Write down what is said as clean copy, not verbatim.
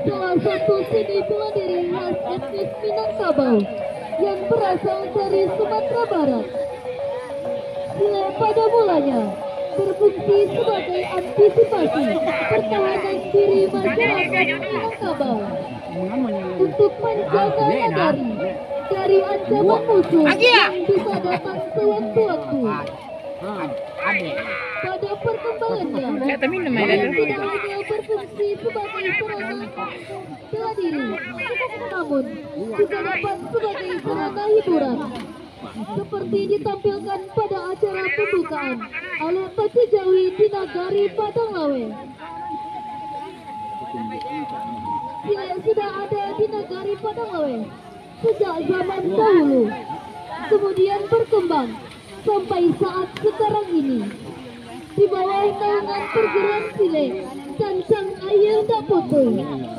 salah satu seni bela diri khas etnis Minangkabau yang berasal dari Sumatera Barat. Sile pada mulanya berfungsi sebagai antisipasi pertahanan diri masyarakat Minangkabau untuk menjaga nagari dari ancaman musuh yang bisa datang sewaktu-waktu. Pada perkembangannya, ia tidak hanya berfungsi sebagai sarana bela diri, namun juga dapat sebagai sarana hiburan, seperti ditampilkan pada acara pembukaan oleh Pacu Jawi di Nagari Padang Lawe. Sile sudah ada di Nagari Padang Lawe sejak zaman dahulu, kemudian berkembang sampai saat sekarang ini di bawah naungan perguruan Sile Cancang Ayel Dapoto.